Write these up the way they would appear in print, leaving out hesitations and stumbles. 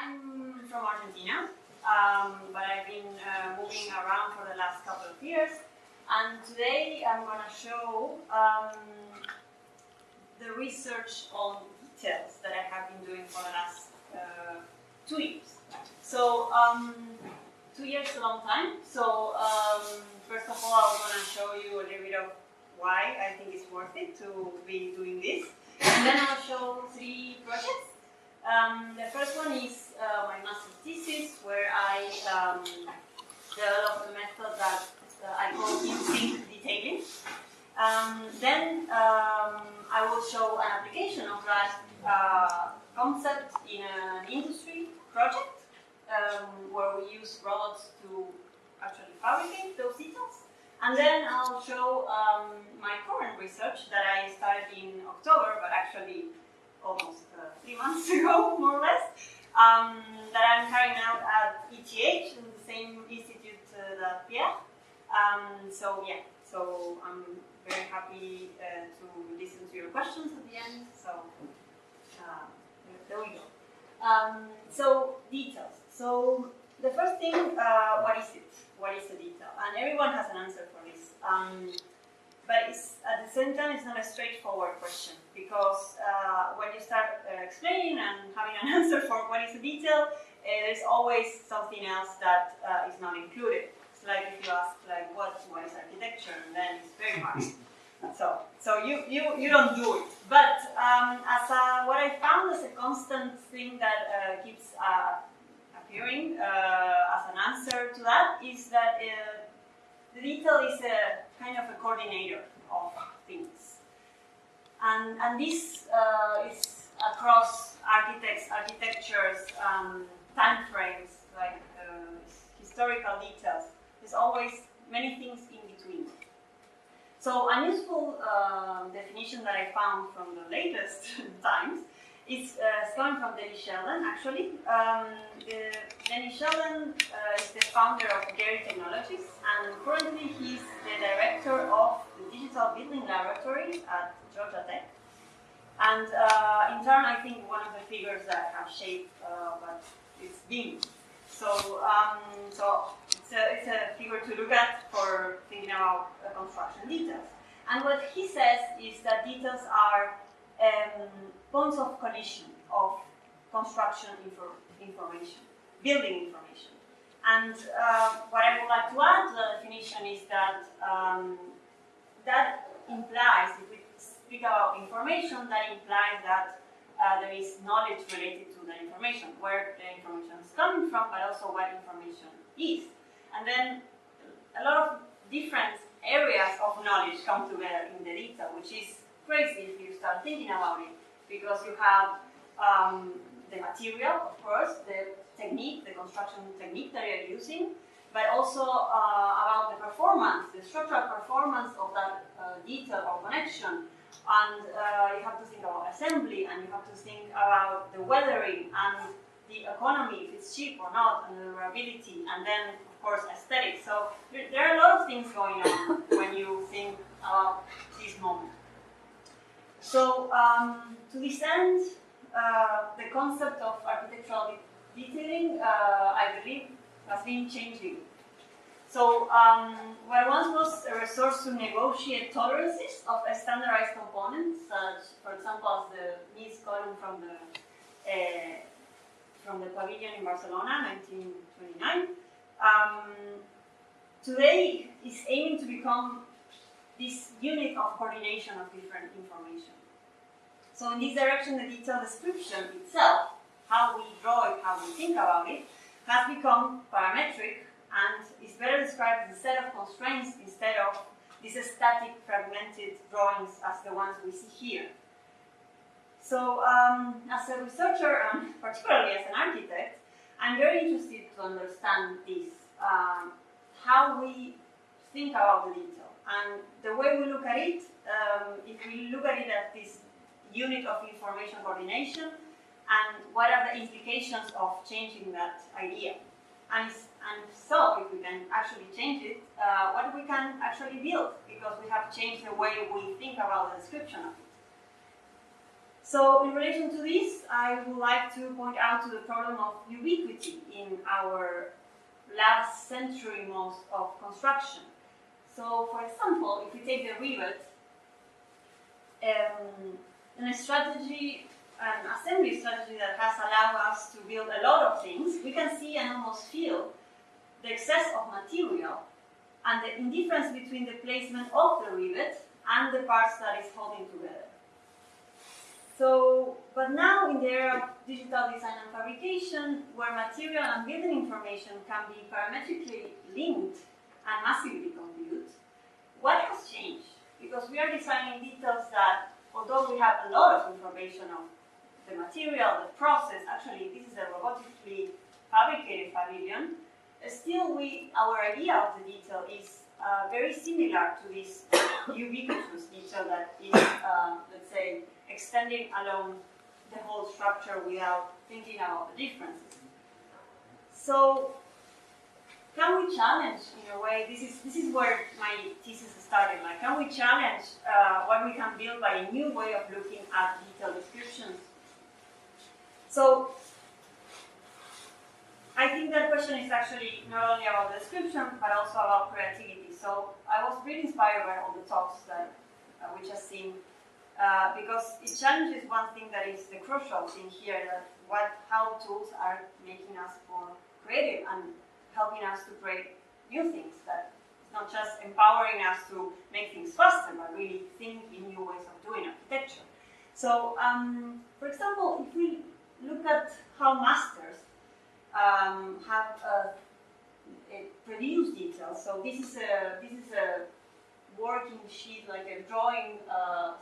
I'm from Argentina, but I've been moving around for the last couple of years. And today I'm going to show the research on details that I have been doing for the last 2 years. So 2 years is a long time. So first of all, I was going to show you a little bit of why I think it's worth it to be doing this. And then I'll show 3 projects. The first one is my master's thesis, where I developed a method that I call in-sync detailing. Then I will show an application of that concept in an industry project, where we use robots to actually fabricate those details. And then I'll show my current research that I started in October, but actually almost 3 months ago, more or less, that I'm carrying out at ETH, in the same institute that Pierre. So I'm very happy to listen to your questions at the end. So there we go. So details. So the first thing, what is it? What is a detail? And everyone has an answer for this. But it's, at the same time, it's not a straightforward question, because when you start explaining and having an answer for what is a detail, there's always something else that is not included. It's like if you ask, like, what is architecture, and then it's very hard. So you don't do it. But what I found as a constant thing that keeps appearing as an answer to that is that the detail is a kind of a coordinator of things. And this is across architectures, time frames, like historical details. There's always many things in between. So a useful definition that I found from the latest times is coming from Dennis Sheldon, actually. Dennis Sheldon is the founder of Gary Technologies, and currently he's the director of the Digital Building Laboratory at Georgia Tech. And in turn, I think one of the figures that have shaped what it's been. So it's a figure to look at for thinking about construction details. And what he says is that details are points of collision of construction information, building information. And what I would like to add to the definition is that that implies, if we speak about information, that implies that there is knowledge related to the information, where the information is coming from, but also what information is. And then a lot of different areas of knowledge come together in the detail, which is crazy if you start thinking about it, because you have the material, of course, the technique, the construction technique that you're using, but also about the performance, the structural performance of that detail or connection. And you have to think about assembly, and you have to think about the weathering and the economy, if it's cheap or not, and the durability, and then, of course, aesthetics. So there are a lot of things going on when you think about this moment. So to this end, the concept of architectural detailing, I believe, has been changing. So what once was a resource to negotiate tolerances of a standardized components, such, for example, as the Mies column from the pavilion in Barcelona, 1929, today is aiming to become this unit of coordination of different information. So in this direction, the detailed description itself, how we draw it, how we think about it, has become parametric and is better described as a set of constraints instead of these static, fragmented drawings as the ones we see here. So as a researcher, and particularly as an architect, I'm very interested to understand this, how we think about the detail. And the way we look at it, if we look at it as this unit of information coordination, and what are the implications of changing that idea. And so, if we can actually change it, what we can actually build, because we have changed the way we think about the description of it. So in relation to this, I would like to point out to the problem of ubiquity in our last century most of construction. So for example, if we take the rivet, an assembly strategy that has allowed us to build a lot of things, we can see and almost feel the excess of material and the indifference between the placement of the rivet and the parts that is holding together. So, but now in the era of digital design and fabrication, where material and building information can be parametrically linked and massively computed, what has changed? Because we are designing details that, although we have a lot of information of the material, the process, actually this is a robotically fabricated pavilion, still our idea of the detail is very similar to this ubiquitous detail that is, let's say, extending along the whole structure without thinking about the differences. So, can we challenge, in a way, this is where my thesis started, like, can we challenge what we can build by a new way of looking at detailed descriptions? So, I think that question is actually not only about description, but also about creativity. So, I was really inspired by all the talks that we just seen, because it challenges one thing that is the crucial thing here, that how tools are making us more creative and helping us to create new things, that it's not just empowering us to make things faster, but really think in new ways of doing architecture. So, for example, if we look at how masters have produced details, so this is a working sheet, like a drawing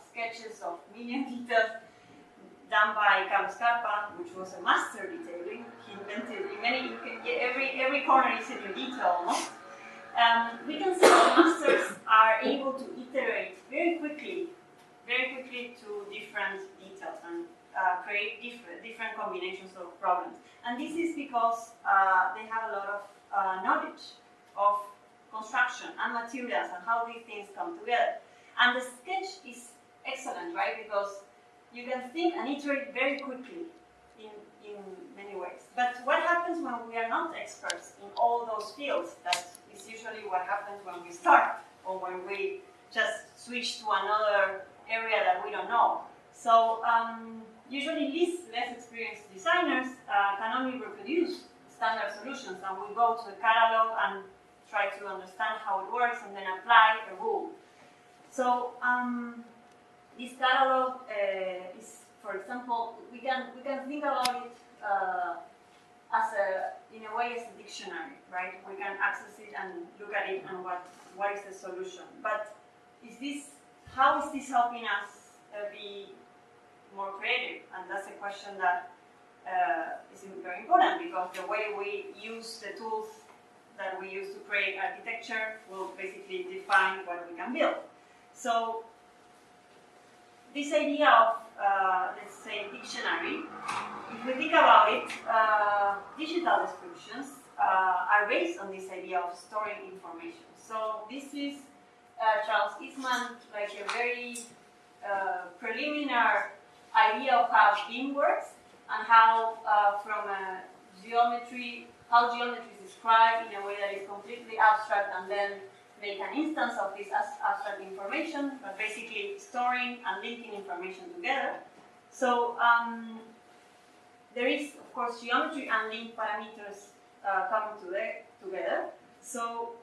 sketches of million details done by Carlos Carpa, which was a master detailing. He invented every corner is in a detail almost. We can see that masters are able to iterate very quickly to different details and create different combinations of problems. And this is because they have a lot of knowledge of construction and materials and how these things come together. And the sketch is excellent, right? Because you can think and iterate very quickly in many ways. But what happens when we are not experts in all those fields? That is usually what happens when we start, or when we just switch to another area that we don't know. So usually less experienced designers can only reproduce standard solutions, and we go to the catalog and try to understand how it works and then apply a rule. So this catalog is, for example, we can think about it in a way as a dictionary, right? We can access it and look at it and what is the solution. But how is this helping us be more creative? And that's a question that is very important, because the way we use the tools that we use to create architecture will basically define what we can build. So this idea of, let's say, dictionary, if we think about it, digital descriptions are based on this idea of storing information. So this is Charles Eastman, like a very preliminary idea of how BIM works and how geometry is described in a way that is completely abstract, and then make an instance of this abstract information, but basically storing and linking information together. So there is, of course, geometry and link parameters coming together. So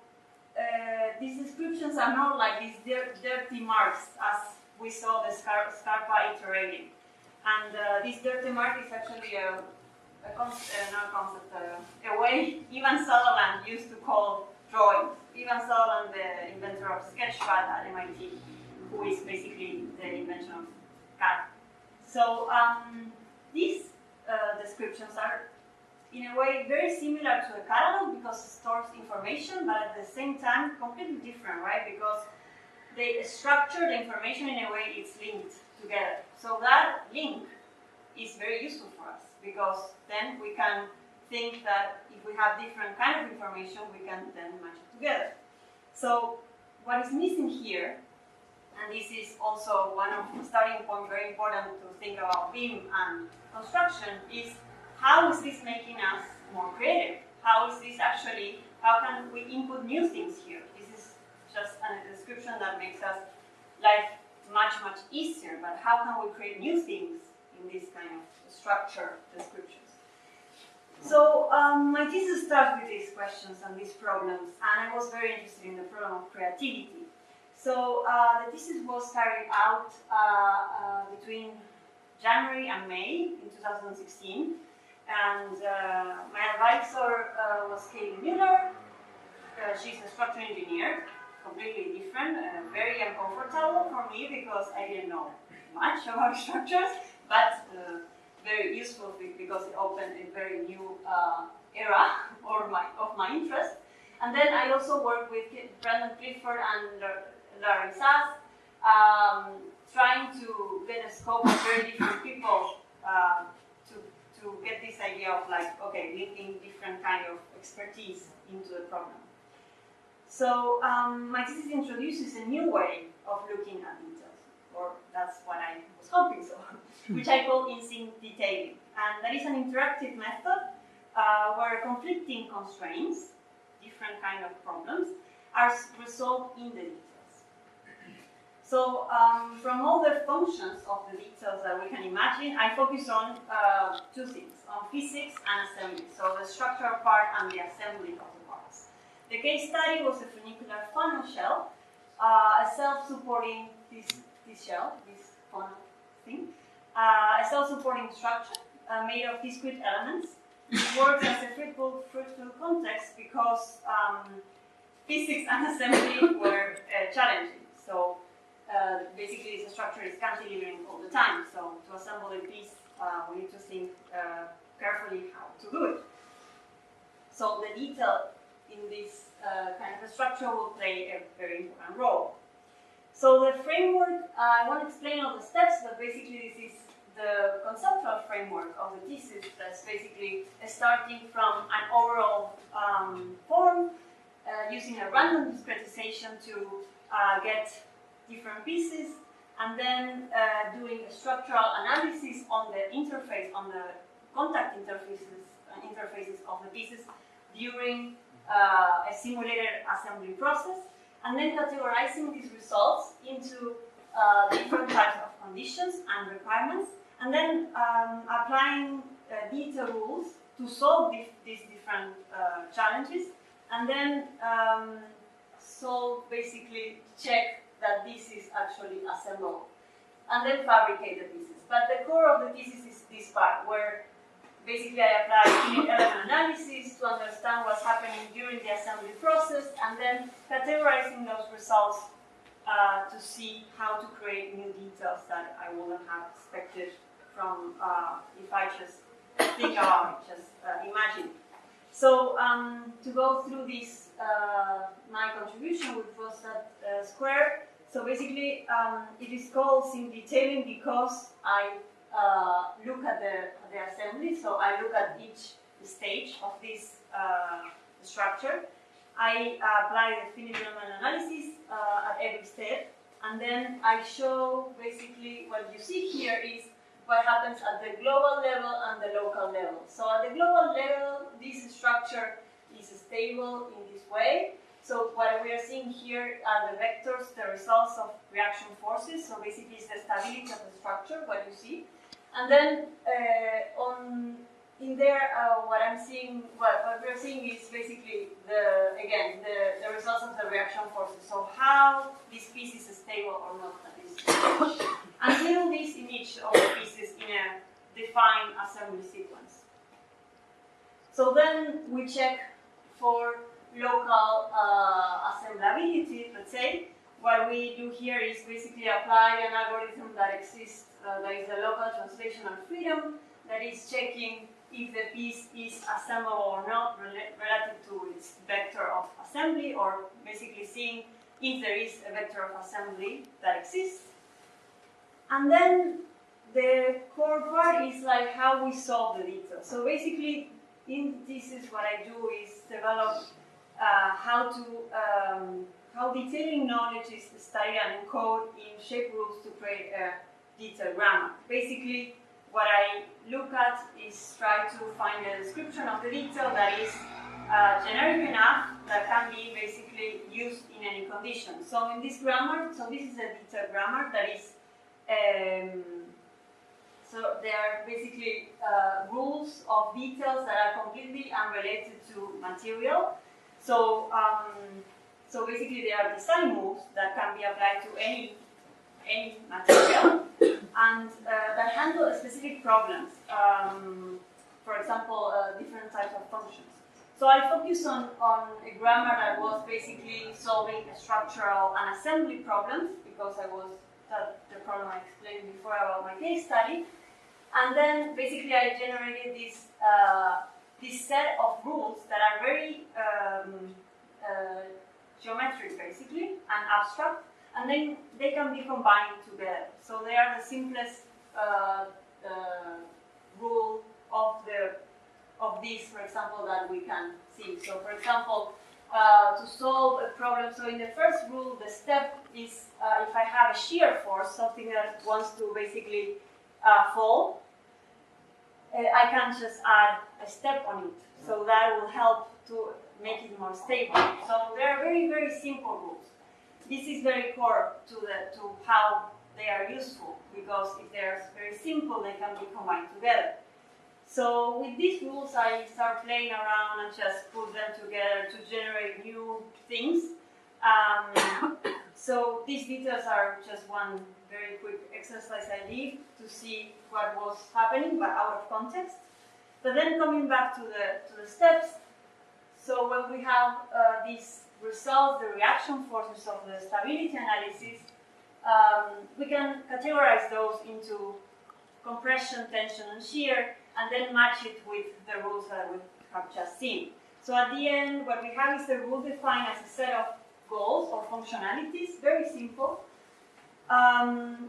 these descriptions are not like these dirty marks as we saw the Scarpa iterating. And this dirty mark is actually a way Ivan Sutherland used to call drawings. Ivan Sutherland, the inventor of Sketchpad at MIT, who is basically the invention of CAD. So these descriptions are, in a way, very similar to a catalog because it stores information, but at the same time, completely different, right? Because they structure the information in a way it's linked together. So that link is very useful for us, because then we can think that if we have different kind of information, we can then match it together. So what is missing here and this is also one of the starting point, very important to think about BIM and construction, is how is this making us more creative? How is this actually, how can we input new things here? This is just a description that makes us life much, much easier, but how can we create new things in this kind of structure descriptions? So my thesis starts with these questions and these problems, and I was very interested in the problem of creativity. So the thesis was carried out between January and May in 2016, and my advisor was Katie Miller. She's a structural engineer, completely different, very uncomfortable for me because I didn't know much about structures, but very useful because it opened a very new era of my interest. And then I also worked with Brandon Clifford and Larry Sass, trying to get a scope of very different people to get this idea of like, okay, linking different kind of expertise into the problem. So my thesis introduces a new way of looking at details, or that's what I was hoping so, which I call in-sync detailing. And that is an interactive method where conflicting constraints, different kind of problems, are resolved in the details. So from all the functions of the details that we can imagine, I focus on two things, on physics and assembly. So the structural part and the assembly of the parts. The case study was a funicular funnel shell, a self-supporting this shell, this funnel thing, a self-supporting structure made of discrete elements. It works as a fruitful context because physics and assembly were challenging. So basically, the structure is cantilevering all the time. So to assemble a piece, we need to think carefully how to do it. So the detail in this kind of a structure will play a very important role. So the framework, I won't explain all the steps, but basically this is the conceptual framework of the thesis. That's basically starting from an overall form, using a random discretization to get different pieces, and then doing a structural analysis on the interface, on the contact interfaces of the pieces during a simulated assembly process, and then categorizing these results into different types of conditions and requirements, and then applying detail rules to solve these different challenges, and then basically check that this is actually assembled, and then fabricate the pieces. But the core of the thesis is this part, where basically I apply unit element analysis to understand what's happening during the assembly process, and then categorizing those results to see how to create new details that I wouldn't have expected from if I just think about it, just imagine. So to go through this, my contribution, which was at Square. So basically, it is called sync detailing because I look at the assembly. So I look at each stage of this structure. I apply the finite element analysis at every step, and then I show basically what you see here is what happens at the global level and the local level. So at the global level, this structure is stable in this way. So what we are seeing here are the vectors, the results of reaction forces. So basically it's the stability of the structure, what you see. And then in there, what I'm seeing, what we're seeing is basically the results of the reaction forces. So how this piece is stable or not at this stage. And we do this in each of the pieces in a defined assembly sequence. So then we check for local assemblability, let's say. What we do here is basically apply an algorithm that exists, that is a local translational freedom, that is checking if the piece is assemblable or not relative to its vector of assembly, or basically seeing if there is a vector of assembly that exists. And then the core part is like how we solve the details. So basically, in this is what I do is develop how how detailing knowledge is studied and encoded in shape rules to create a detailed grammar. Basically, what I look at is try to find a description of the detail that is generic enough that can be basically used in any condition. So in this grammar, so this is a detailed grammar that is, so there are basically rules of details that are completely unrelated to material. So, so basically there are design moves that can be applied to any material and that handle specific problems. For example, different types of functions. So I focus on a grammar that was basically solving structural and assembly problems because that's the problem I explained before about my case study. And then basically I generated this set of rules that are very geometric basically and abstract, and then they can be combined together. So they are the simplest rule of this, for example, that we can see. So for example, to solve a problem, so in the first rule, the step is if I have a shear force, something that wants to basically fall, I can just add a step on it. So that will help to make it more stable. So they are very, very simple rules. This is very core to how they are useful, because if they are very simple, they can be combined together. So with these rules, I start playing around and just put them together to generate new things. So these details are just one very quick exercise I did to see what was happening, but out of context. But then coming back to the steps, so when we have these results, the reaction forces of the stability analysis, we can categorize those into compression, tension, and shear, and then match it with the rules that we have just seen. So at the end, what we have is the rule defined as a set of goals or functionalities, very simple, and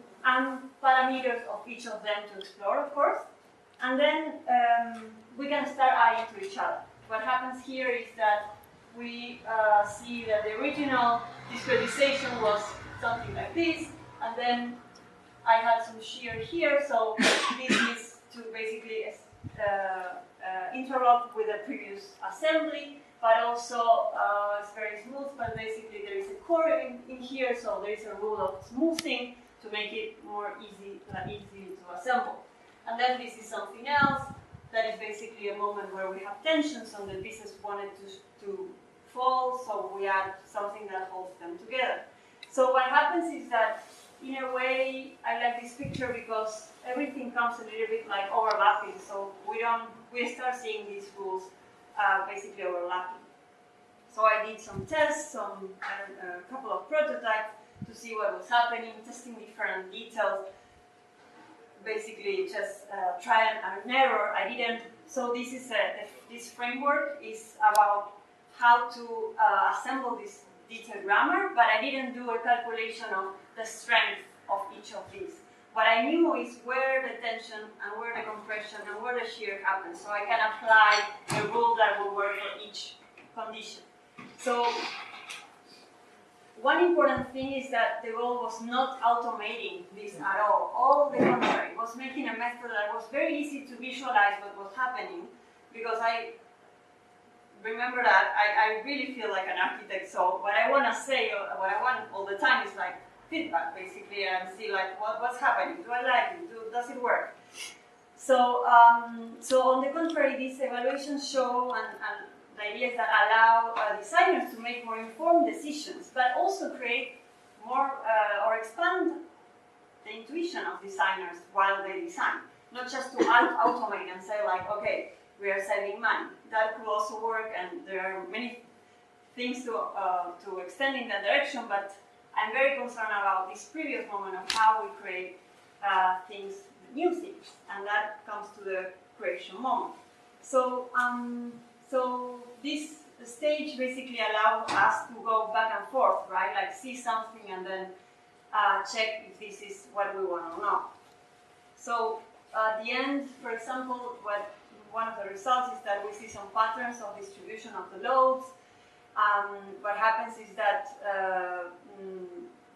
parameters of each of them to explore, of course. And then we can start adding to each other. What happens here is that we see that the original discretization was something like this, and then I had some shear here, so this is to basically interlock with the previous assembly, but also it's very smooth, but basically there is a core in here, so there is a rule of smoothing to make it more easy to assemble. And then this is something else that is basically a moment where we have tensions and the pieces wanted to fall, so we add something that holds them together. So what happens is that, in a way, I like this picture because everything comes a little bit like overlapping, so we start seeing these rules basically overlapping. So I did some tests, a couple of prototypes to see what was happening, testing different details. Basically, just try and error. I didn't. So this is this framework is about how to assemble this detailed grammar, but I didn't do a calculation of the strength of each of these. What I knew is where the tension and where the compression and where the shear happens, so I can apply a rule that will work for each condition. So one important thing is that the goal was not automating this at all. All the contrary, was making a method that was very easy to visualize what was happening, because I remember that I really feel like an architect, so what I want to say, or what I want all the time is like feedback, basically, and see like what's happening. Do I like it? Does it work? So, so on the contrary, these evaluations show and the ideas that allow designers to make more informed decisions, but also create more or expand the intuition of designers while they design. Not just to automate and say like, okay, we are saving money. That could also work, and there are many things to extend in that direction, but I'm very concerned about this previous moment of how we create things, new things, and that comes to the creation moment. So, so this stage basically allows us to go back and forth, right? Like see something and then check if this is what we want or not. So at the end, for example, one of the results is that we see some patterns of distribution of the loads. what happens is that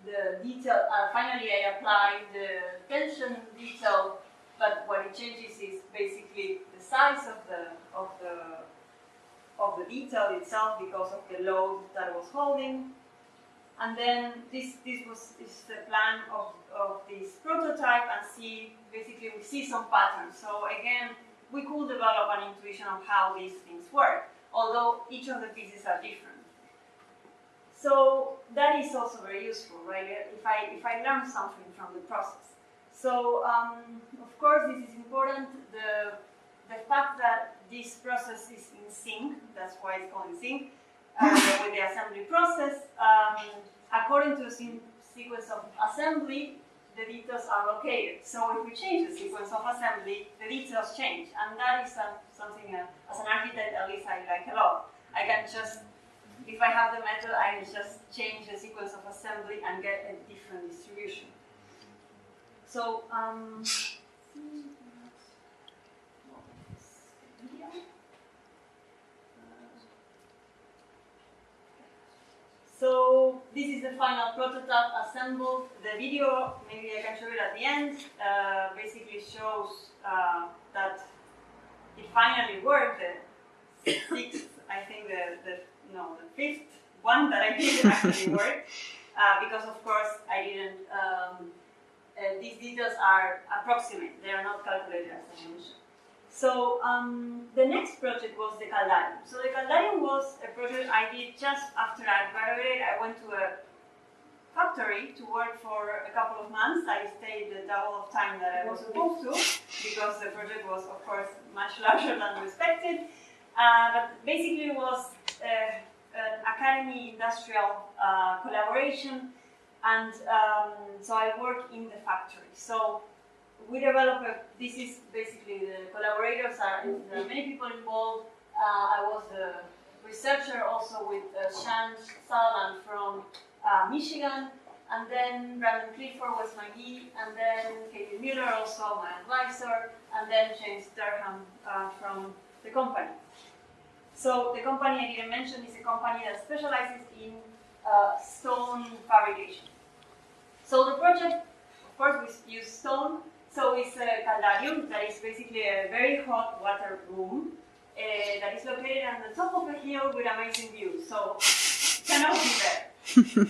the detail, finally I apply the tension detail, but what it changes is basically the size of the detail itself because of the load that I was holding. And then this is the plan of this prototype, and basically we see some patterns. So again, we could develop an intuition of how these things work, although each of the pieces are different. So that is also very useful, right? If I learn something from the process. So of course this is important. The fact that this process is in sync, that's why it's called in sync, with the assembly process. According to the sequence of assembly, the details are located. So if we change the sequence of assembly, the details change. And that is something, as an architect, at least I like a lot. I can just, if I have the method, I can just change the sequence of assembly and get a different distribution. So, so this is the final prototype assembled. The video, maybe I can show it at the end, basically shows that it finally worked. The sixth, I think the fifth one that I did actually worked, because of course I didn't, these details are approximate, they are not calculated as I mentioned. So the next project was the Caldarium. So the Caldarium was a project I did just after I graduated. I went to a factory to work for a couple of months. I stayed the double of time that I was supposed to, because the project was, of course, much larger than expected. But basically it was an academy industrial collaboration, and so I worked in the factory. So we developed this is basically the collaborators there are many people involved. I was a researcher also with Shan Sutherland from Michigan, and then Brandon Clifford was my lead, and then Katie Miller also my advisor, and then James Durham from the company. So the company I didn't mention is a company that specializes in stone fabrication. So the project, of course, we use stone. So it's a caldarium that is basically a very hot water room that is located on the top of a hill with amazing views. So cannot be better.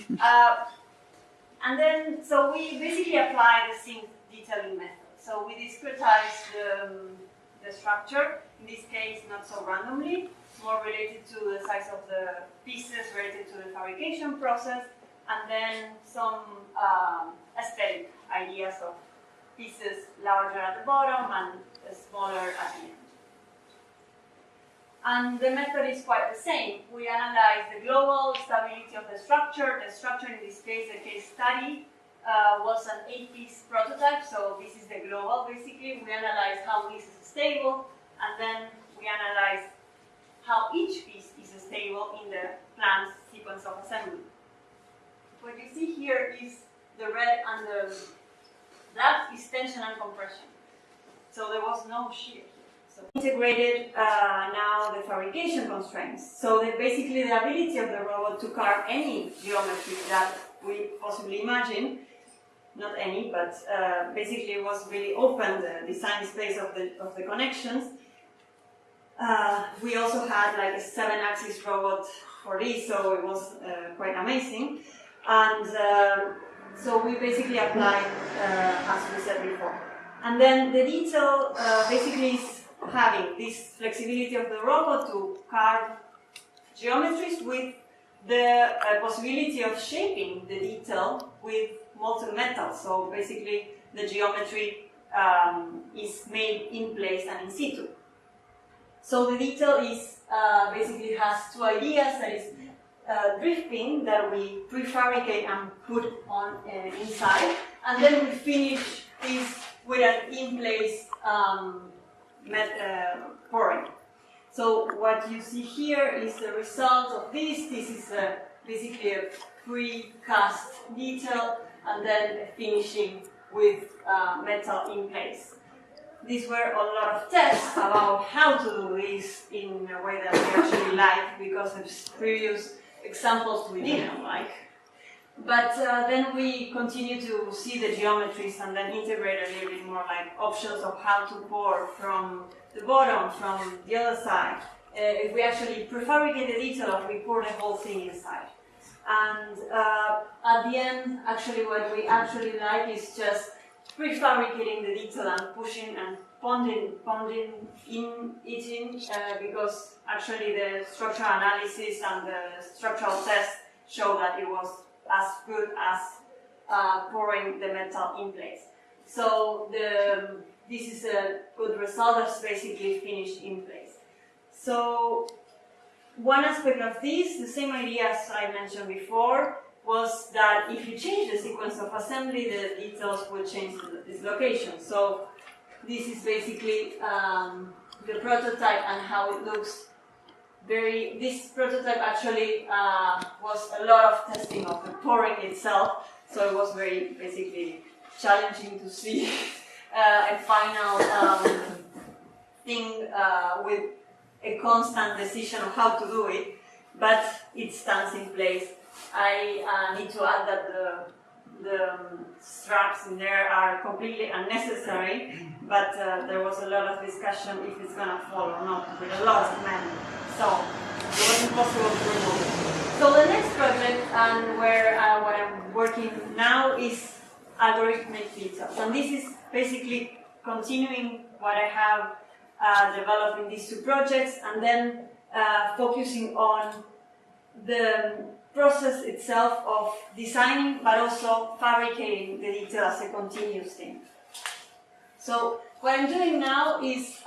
And then, so we basically apply the sync detailing method. So we discretize the structure, in this case not so randomly, more related to the size of the pieces related to the fabrication process, and then some aesthetic ideas of pieces larger at the bottom and smaller at the end. And the method is quite the same. We analyze the global stability of the structure. The structure, in this case, the case study, was an 8-piece prototype. So this is the global, basically. We analyze how this is stable, and then we analyze how each piece is stable in the planned sequence of assembly. What you see here is the red and the black is tension and compression. So there was no shear here. So integrated now the fabrication constraints. So that basically the ability of the robot to carve any geometry that we possibly imagine, not any, but basically it was really open, the design space of the connections. We also had like a 7-axis robot for this, so it was quite amazing. And so we basically applied, as we said before. And then the detail basically is having this flexibility of the robot to carve geometries with the possibility of shaping the detail with molten metal. So basically the geometry is made in place and in situ. So the detail is basically has two ideas. That is drifting that we prefabricate and put on inside, and then we finish this with an in-place pouring. So what you see here is the result of this. This is basically a pre-cast detail, and then a finishing with metal in place. These were a lot of tests about how to do this in a way that we actually like, because the previous examples we didn't like. But then we continue to see the geometries and then integrate a little bit more like options of how to pour from the bottom, from the other side. If we actually prefabricate the detail of we pour the whole thing inside. And at the end, actually what we actually like is just prefabricating the detail and pushing and pounding it in, because actually the structural analysis and the structural test show that it was as good as pouring the metal in place. So this is a good result that's basically finished in place. So one aspect of this, the same idea as I mentioned before, was that if you change the sequence of assembly, the details will change this location. So this is basically the prototype and how it looks. This prototype actually was a lot of testing of the pouring itself, so it was very basically challenging to see a final thing with a constant decision of how to do it, but it stands in place. I need to add that the straps in there are completely unnecessary, but there was a lot of discussion if it's going to fall or not, with a lot of men. So it was impossible to remove it. So the next project, and where what I'm working now, is algorithmic details. And this is basically continuing what I have developed in these two projects, and then focusing on the process itself of designing, but also fabricating the detail as a continuous thing. So what I'm doing now is,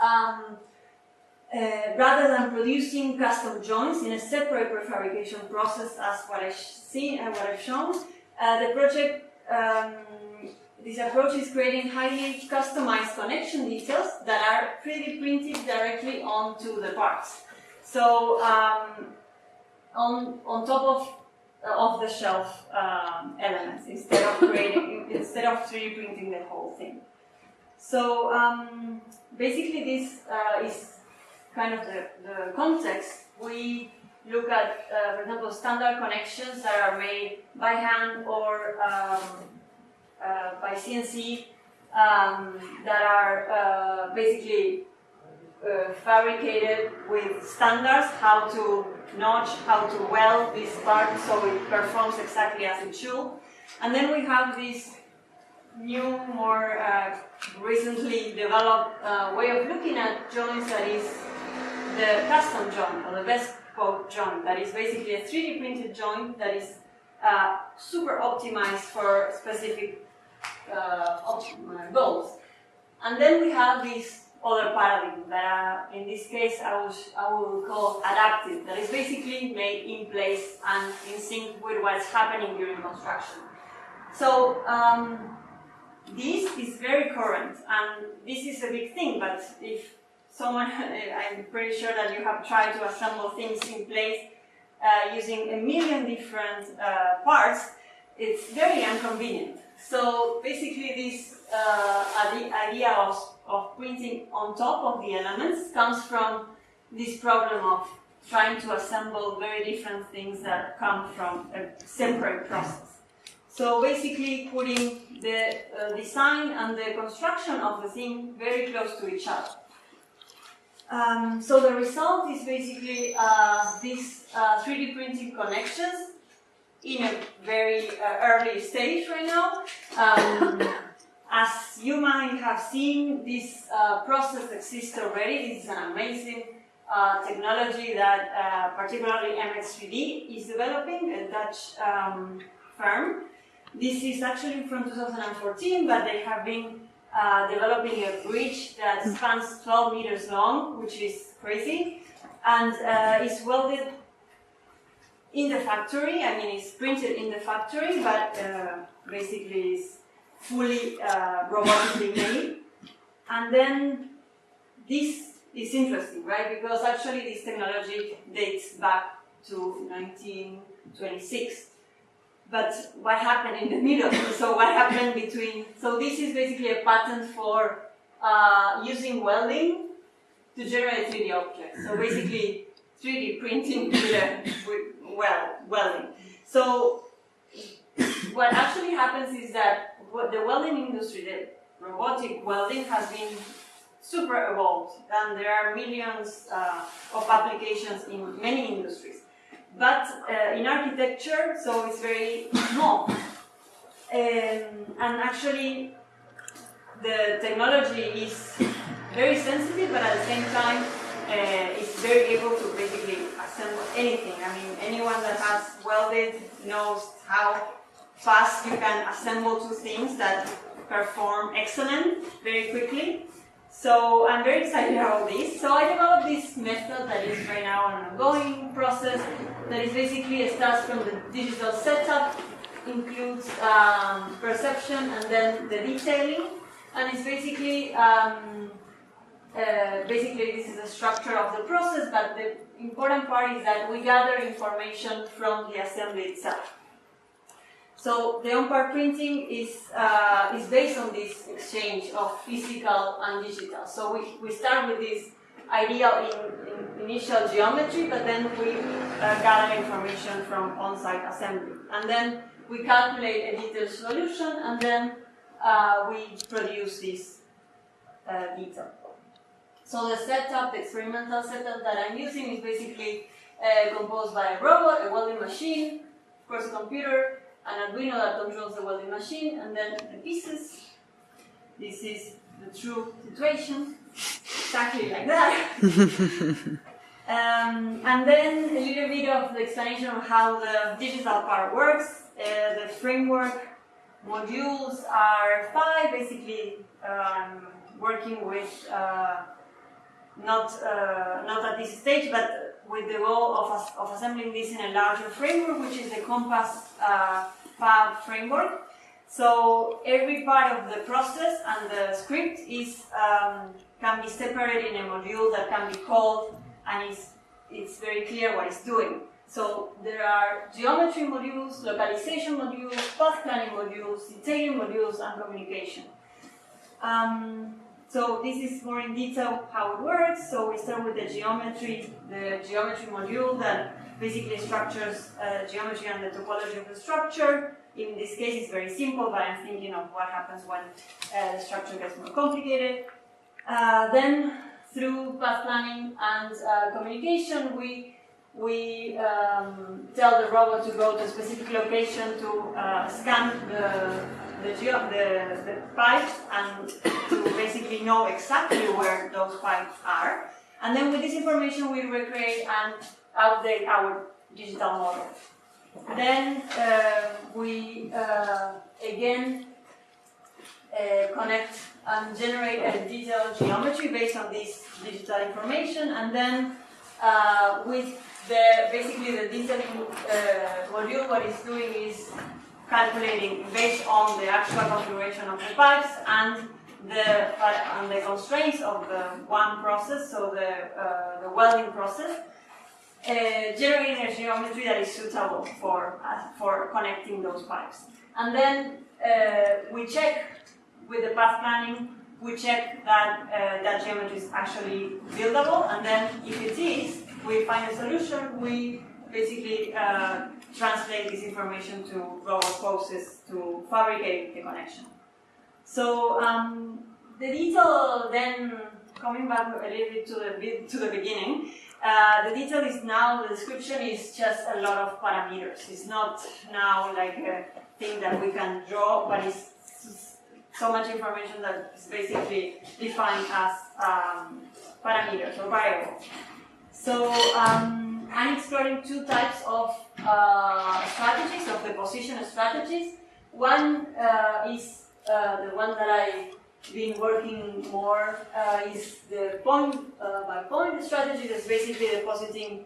rather than producing custom joints in a separate prefabrication process as what I've seen and what I've shown, the project, this approach is creating highly customized connection details that are 3D printed directly onto the parts. So on top of the shelf elements, instead of 3D printing the whole thing. So basically this is kind of the context. We look at, for example, standard connections that are made by hand or by CNC that are basically fabricated with standards, how to notch, how to weld this part so it performs exactly as it should. And then we have this new, more recently developed way of looking at joints, that is the custom joint, or the bespoke joint, that is basically a 3D printed joint that is super optimized for specific goals. And then we have this other paradigm that in this case I will call adaptive, that is basically made in place and in sync with what's happening during construction. So this is very current, and this is a big thing, but if someone, I'm pretty sure that you have tried to assemble things in place using a million different parts, it's very inconvenient. So basically this idea of printing on top of the elements comes from this problem of trying to assemble very different things that come from a separate process. So basically putting the design and the construction of the thing very close to each other. So the result is basically these 3D printing connections in a very early stage right now. As you might have seen, this process exists already. This is an amazing technology that particularly MX3D is developing, a Dutch firm. This is actually from 2014, but they have been developing a bridge that spans 12 meters long, which is crazy, and is welded in the factory. I mean, it's printed in the factory, but basically is fully robotically made. And then this is interesting, right? Because actually this technology dates back to 1926. But what happened in the middle? So what happened between? So this is basically a patent for using welding to generate 3D objects. So basically 3D printing welding. So what actually happens is that the welding industry, the robotic welding, has been super evolved, and there are millions of applications in many industries. But in architecture, so it's very small. And actually, the technology is very sensitive, but at the same time, it's very able to basically assemble anything. I mean, anyone that has welded knows how fast you can assemble two things that perform excellent very quickly. So I'm very excited about this. So I developed this method that is right now an ongoing process that is basically starts from the digital setup, includes perception and then the detailing, and it's basically this is the structure of the process, but the important part is that we gather information from the assembly itself. So the on-part printing is based on this exchange of physical and digital. So we start with this idea in initial geometry, but then we gather information from on-site assembly. And then we calculate a detailed solution, and then we produce this detail. So the setup, the experimental setup that I'm using is basically composed by a robot, a welding machine, of course a computer, an Arduino that controls the welding machine, and then the pieces. This is the true situation, exactly like that. And then a little bit of the explanation of how the digital part works. The framework modules are 5, basically working with, not at this stage, but with the goal of assembling this in a larger framework, which is the Compass Fab framework. So every part of the process and the script is can be separated in a module that can be called, and it's very clear what it's doing. So there are geometry modules, localization modules, path planning modules, detailing modules, and communication. So this is more in detail how it works. So we start with the geometry module that basically structures geometry and the topology of the structure. In this case, it's very simple, but I'm thinking of what happens when the structure gets more complicated. Then, through path planning and communication, we tell the robot to go to a specific location to scan the pipes and to basically know exactly where those pipes are. And then with this information, we recreate and update our digital model. Then we again connect and generate a detailed geometry based on this digital information, and then with basically the detailing module, what it's doing is calculating based on the actual configuration of the pipes and the constraints of the one process, so the welding process, generating a geometry that is suitable for connecting those pipes. And then we check with the path planning, we check that that geometry is actually buildable, and then if it is, we find a solution. We basically translate this information to robot poses to fabricate the connection. So the detail, then coming back a little bit to the beginning, the detail is now, the description is just a lot of parameters. It's not now like a thing that we can draw, but it's so much information that is basically defined as parameters or variables. So I'm exploring two types of strategies, of the position strategies. One is the one that I've been working more is the point by point strategy. That's basically depositing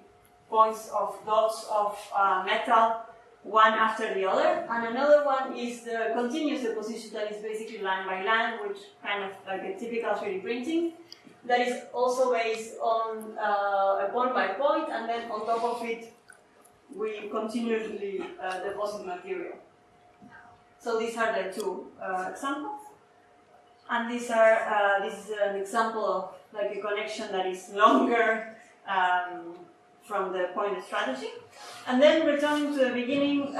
points of dots of metal one after the other, and another one is the continuous deposition that is basically line by line, which kind of like a typical 3D printing. That is also based on a point by point, and then on top of it, we continuously deposit material. So these are the two examples, and these are this is an example of like a connection that is longer, from the pointed strategy. And then returning to the beginning,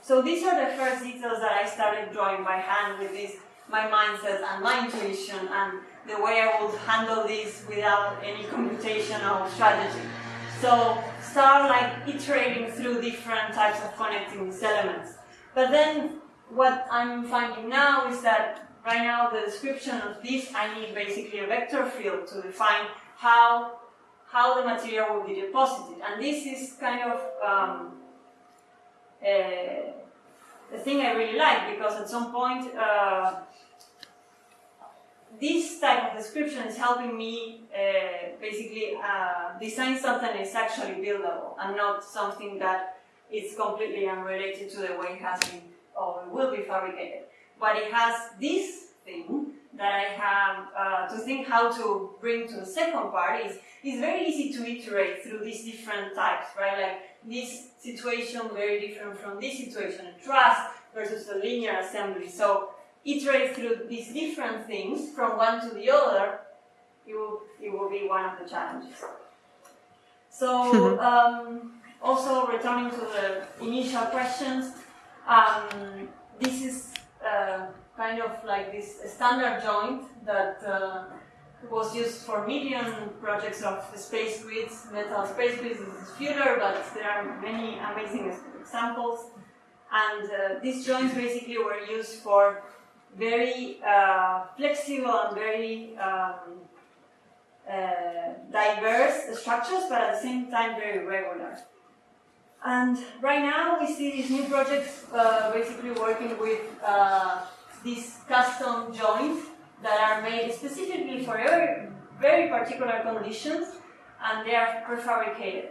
so these are the first details that I started drawing by hand with this, my mindset and my intuition and the way I would handle this without any computational strategy. So start like iterating through different types of connecting these elements. But then what I'm finding now is that right now the description of this, I need basically a vector field to define how the material will be deposited. And this is kind of a thing I really like, because at some point this type of description is helping me basically design something that is actually buildable and not something that is completely unrelated to the way it has been or will be fabricated. But it has this thing that I have to think how to bring to the second part is very easy to iterate through these different types, right? Like this situation very different from this situation, a truss versus a linear assembly. So iterate through these different things from one to the other, it will be one of the challenges. So also returning to the initial questions, this is kind of like this standard joint that was used for million projects of space grids, metal space grids. This is fewer, but there are many amazing examples. And these joints basically were used for very flexible and very diverse structures, but at the same time very regular. And right now we see these new projects basically working with these custom joints that are made specifically for very particular conditions, and they are prefabricated.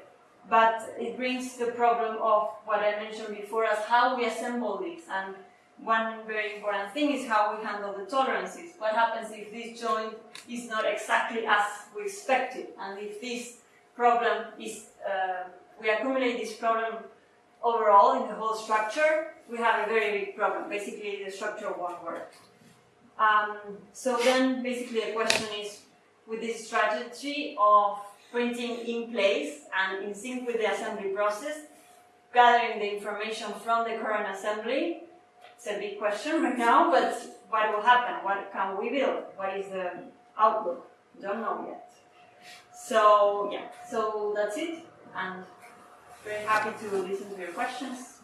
But it brings the problem of what I mentioned before as how we assemble these. And one very important thing is how we handle the tolerances. What happens if this joint is not exactly as we expected? And if this problem is, we accumulate this problem overall in the whole structure, we have a very big problem. Basically, the structure won't work. So then, basically, the question is, with this strategy of printing in place and in sync with the assembly process, gathering the information from the current assembly, it's a big question right now, but what will happen? What can we build? What is the outlook? Don't know yet. So, yeah, so that's it, and very happy to listen to your questions.